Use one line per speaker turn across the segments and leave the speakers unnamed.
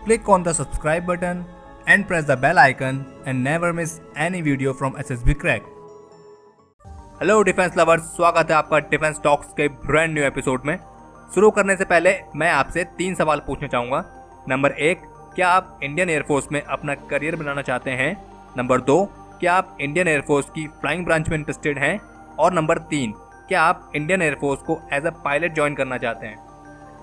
click on the subscribe button and press the bell icon and never miss any video from SSB Crack. Hello defence lovers, स्वागत है आपका defence talks के brand new episode में। शुरू करने से पहले मैं आपसे 3 सवाल पूछना चाहूँगा। नंबर 1, क्या आप इंडियन एयरफोर्स में अपना करियर बनाना चाहते हैं? नंबर 2, क्या आप इंडियन एयरफोर्स की फ्लाइंग ब्रांच में इंटरेस्टेड हैं? और नंबर 3, क्या आप इंडियन एयरफोर्स को एज अ पायलट ज्वाइन करना चाहते हैं?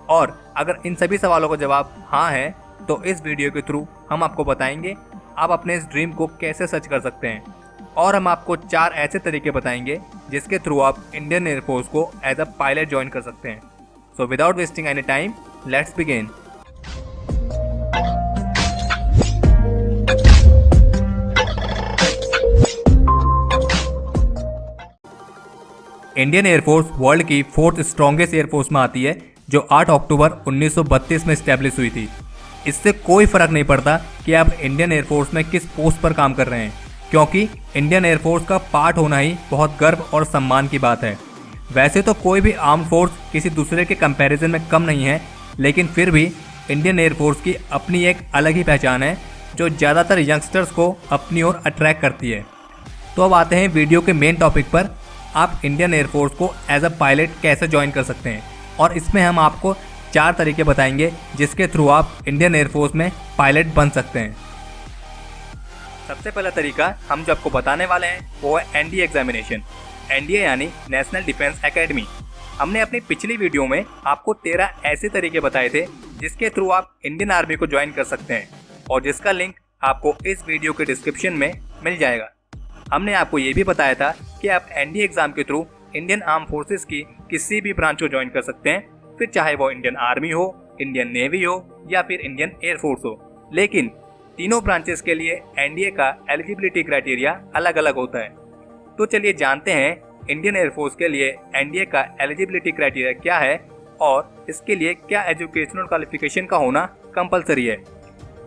और अगर इन सभी सवालों का जवाब हाँ है तो इस वीडियो के थ्रू हम आपको बताएंगे आप अपने इस ड्रीम को कैसे सच कर सकते हैं, और हम आपको 4 ऐसे तरीके बताएंगे जिसके थ्रू आप इंडियन एयरफोर्स को एज अ पायलट ज्वाइन कर सकते हैं। So without wasting any time, let's begin. Indian air force world की 4th स्ट्रॉन्गेस्ट एयरफोर्स में आती है, जो 8 अक्टूबर 1932 में स्टैब्लिश हुई थी। इससे कोई फर्क नहीं पड़ता कि आप इंडियन एयरफोर्स में किस पोस्ट पर काम कर रहे हैं, क्योंकि इंडियन एयरफोर्स का पार्ट होना ही बहुत गर्व और सम्मान की बात है। वैसे तो कोई भी आर्म फोर्स किसी दूसरे के कंपैरिजन में कम नहीं है, लेकिन फिर भी इंडियन एयरफोर्स की अपनी एक अलग ही पहचान है जो ज़्यादातर यंगस्टर्स को अपनी ओर अट्रैक्ट करती है। तो अब आते हैं वीडियो के मेन टॉपिक पर। आप इंडियन एयरफोर्स को एज अ पायलट कैसे ज्वाइन कर सकते हैं, और इसमें हम आपको 4 तरीके बताएंगे जिसके थ्रू आप इंडियन एयरफोर्स में पायलट बन सकते हैं। सबसे पहला तरीका हम जो आपको बताने वाले हैं वो है एनडीए एग्जामिनेशन। एनडीए यानी नेशनल डिफेंस एकेडमी। हमने अपनी पिछली वीडियो में आपको 13 ऐसे तरीके बताए थे जिसके थ्रू आप इंडियन आर्मी को ज्वाइन कर सकते हैं, और जिसका लिंक आपको इस वीडियो के डिस्क्रिप्शन में मिल जाएगा। हमने आपको ये भी बताया था कि आप एनडीए एग्जाम के थ्रू इंडियन आर्म फोर्सेस की किसी भी ब्रांच को ज्वाइन कर सकते हैं, फिर चाहे वो इंडियन आर्मी हो, इंडियन नेवी हो या फिर इंडियन एयरफोर्स हो। लेकिन तीनों ब्रांचेस के लिए एनडीए का एलिजिबिलिटी क्राइटेरिया अलग अलग होता है। तो चलिए जानते हैं इंडियन एयरफोर्स के लिए एनडीए का एलिजिबिलिटी क्राइटेरिया क्या है और इसके लिए क्या एजुकेशनल क्वालिफिकेशन का होना कंपलसरी है।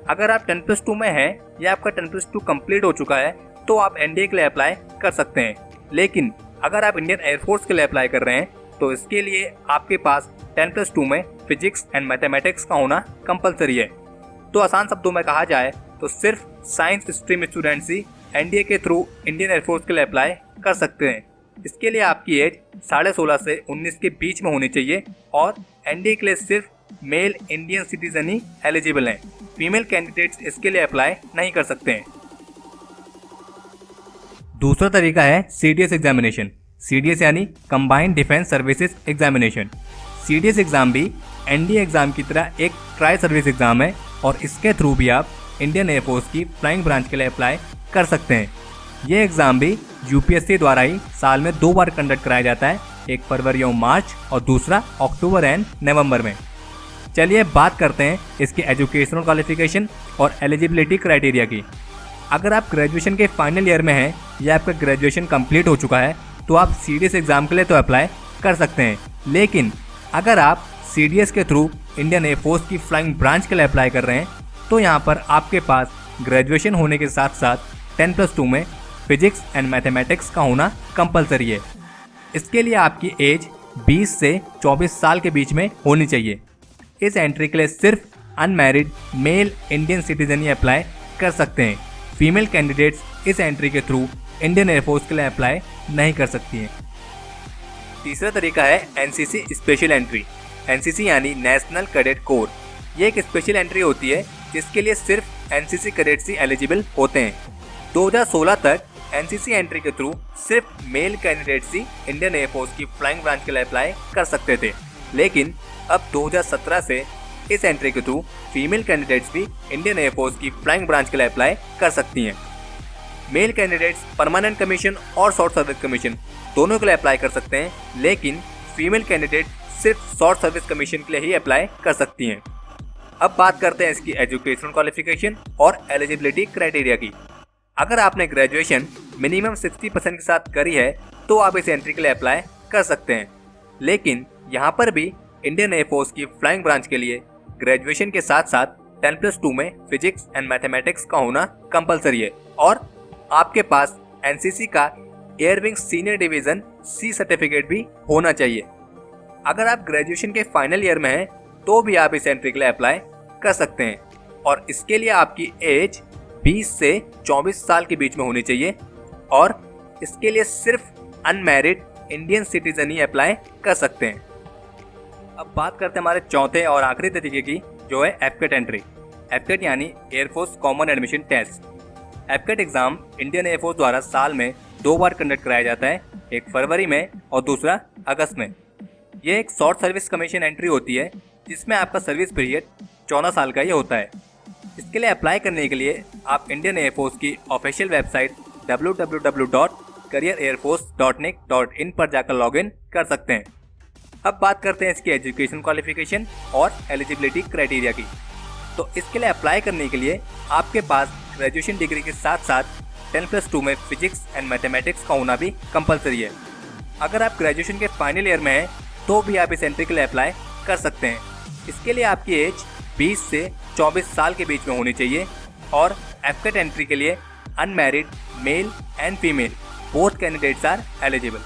अगर आप 10+2 में हैं या आपका 10+2 कंप्लीट हो चुका है तो आप एनडीए के लिए अप्लाई कर सकते हैं। लेकिन अगर आप इंडियन एयरफोर्स के लिए अप्लाई कर रहे हैं तो इसके लिए आपके पास 10+2 में फिजिक्स एंड मैथमेटिक्स का होना कंपलसरी है। तो आसान शब्दों में कहा जाए तो सिर्फ साइंस स्ट्रीम स्टूडेंट्स ही एनडीए के थ्रू इंडियन एयरफोर्स के लिए अप्लाई कर सकते हैं। इसके लिए आपकी एज 16.5 से 19 के बीच में होनी चाहिए, और एनडीए के लिए सिर्फ मेल इंडियन सिटीजन ही एलिजिबल हैं। फीमेल कैंडिडेट्स इसके लिए अप्लाई नहीं कर सकते हैं। दूसरा तरीका है सीडीएस एग्जामिनेशन। सीडीएस यानी combined defence services examination. CDS exam भी एनडीए एग्जाम की तरह एक ट्राई सर्विस एग्जाम है, और इसके थ्रू भी आप इंडियन एयरफोर्स की फ्लाइंग ब्रांच के लिए अप्लाई कर सकते हैं। ये एग्जाम भी यूपीएससी द्वारा ही साल में 2 बार कंडक्ट कराया जाता है, एक फरवरी और मार्च और दूसरा अक्टूबर एंड नवंबर में। चलिए बात करते हैं इसकी एजुकेशनल क्वालिफिकेशन और एलिजिबिलिटी क्राइटेरिया की। अगर आप ग्रेजुएशन के फाइनल ईयर में हैं या आपका ग्रेजुएशन कंप्लीट हो चुका है तो आप सीडीएस एग्जाम के लिए तो अप्लाई कर सकते हैं। लेकिन अगर आप सीडीएस के थ्रू इंडियन एयरफोर्स की फ्लाइंग ब्रांच के लिए अप्लाई कर रहे हैं तो यहाँ पर आपके पास ग्रेजुएशन होने के साथ साथ 10+2 में फिजिक्स एंड मैथमेटिक्स का होना कंपलसरी है। इसके लिए आपकी एज 20 से 24 साल के बीच में होनी चाहिए। इस एंट्री के लिए सिर्फ अनमैरिड मेल इंडियन सिटीजन ही अप्लाई कर सकते हैं। फीमेल कैंडिडेट्स इस एंट्री के थ्रू इंडियन एयरफोर्स के लिए अप्लाई नहीं कर सकती हैं। तीसरा तरीका है एनसीसी स्पेशल एंट्री। एनसीसी यानी नेशनल कैडेट कोर। ये एक स्पेशल एंट्री होती है जिसके लिए सिर्फ एनसीसी कैडेट्स ही एलिजिबल होते हैं। 2016 तक एनसीसी एंट्री के थ्रू सिर्फ मेल कैंडिडेट्स ही इंडियन एयरफोर्स की फ्लाइंग ब्रांच के लिए अप्लाई कर सकते थे, लेकिन अब 2017 से इस एंट्री के थ्रू फीमेल कैंडिडेट्स भी इंडियन एयरफोर्स की फ्लाइंग ब्रांच के लिए अप्लाई कर सकती हैं। मेल कैंडिडेट्स परमानेंट कमीशन और शॉर्ट सर्विस कमीशन दोनों के लिए अप्लाई कर सकते हैं, लेकिन फीमेल कैंडिडेट सिर्फ शॉर्ट सर्विस कमीशन के लिए ही अप्लाई कर सकती हैं। अब बात करते हैं इसकी एजुकेशनल क्वालिफिकेशन और एलिजिबिलिटी क्राइटेरिया की। अगर आपने ग्रेजुएशन मिनिमम 60% के साथ करी है तो आप इस एंट्री के लिए अप्लाई कर सकते हैं, लेकिन यहाँ पर भी इंडियन एयरफोर्स की फ्लाइंग ब्रांच के लिए ग्रेजुएशन के साथ साथ 10+2 में फिजिक्स एंड मैथमेटिक्स का होना कंपलसरी है, और आपके पास एनसीसी का air wing senior division C certificate भी होना चाहिए। अगर आप ग्रेजुएशन के फाइनल ईयर में हैं तो भी आप इस एंट्री के लिए अप्लाई कर सकते हैं, और इसके लिए आपकी एज 20 से 24 साल के बीच में होनी चाहिए और इसके लिए सिर्फ अनमैरिड इंडियन सिटीजन ही अप्लाई कर सकते हैं। अब बात करते हैं हमारे चौथे और आखिरी तरीके की, जो है एफकेट एंट्री। एफकेट यानी Air Force Common Admission Test. AFCAT exam Indian Air Force द्वारा साल में 2 बार कंडक्ट कराया जाता है, एक फरवरी में और दूसरा अगस्त में। ये एक शॉर्ट सर्विस कमीशन एंट्री होती है जिसमें आपका सर्विस पीरियड 14 साल का ही होता है। इसके लिए अप्लाई करने के लिए आप इंडियन एयरफोर्स की ऑफिशियल वेबसाइट www.careerairforce.nic.in पर जाकर लॉगिन कर सकते हैं। अब बात करते हैं इसकी एजुकेशन क्वालिफिकेशन और एलिजिबिलिटी क्राइटेरिया की। तो इसके लिए अप्लाई करने के लिए आपके पास ग्रेजुएशन डिग्री के साथ साथ 10+2 में फिजिक्स एंड मैथमेटिक्स का होना भी कंपलसरी है। अगर आप ग्रेजुएशन के फाइनल ईयर में हैं तो भी आप इस एंट्री के लिए अप्लाई कर सकते हैं। इसके लिए आपकी एज 20 से 24 साल के बीच में होनी चाहिए और एफकेट एंट्री के लिए unmarried male and female both candidates are eligible.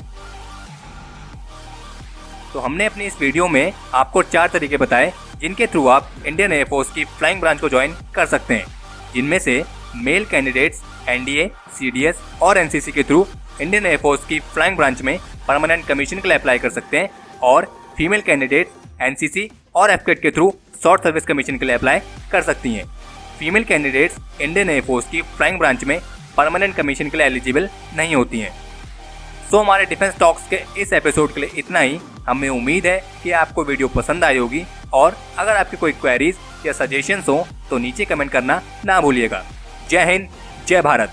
तो हमने अपनी इस वीडियो में आपको 4 तरीके बताए जिनके थ्रू आप इंडियन एयरफोर्स की फ्लाइंग ब्रांच को ज्वाइन कर सकते हैं, जिनमें से मेल कैंडिडेट्स एनडीए, सीडीएस और एनसीसी के थ्रू इंडियन एयरफोर्स की फ्लाइंग ब्रांच में परमानेंट कमीशन के लिए अप्लाई कर सकते हैं और फीमेल कैंडिडेट्स एनसीसी और एफकेट के थ्रू शॉर्ट सर्विस कमीशन के लिए अप्लाई कर सकती हैं। फीमेल कैंडिडेट्स इंडियन एयरफोर्स की फ्लाइंग ब्रांच में परमानेंट कमीशन के लिए एलिजिबल नहीं होती हैं। सो हमारे डिफेंस टॉक्स के इस एपिसोड के लिए इतना ही। हमें उम्मीद है कि आपको वीडियो पसंद आई होगी और अगर आपकी कोई क्वेरीज या सजेशंस हो तो नीचे कमेंट करना ना भूलिएगा। जय हिंद, जय भारत।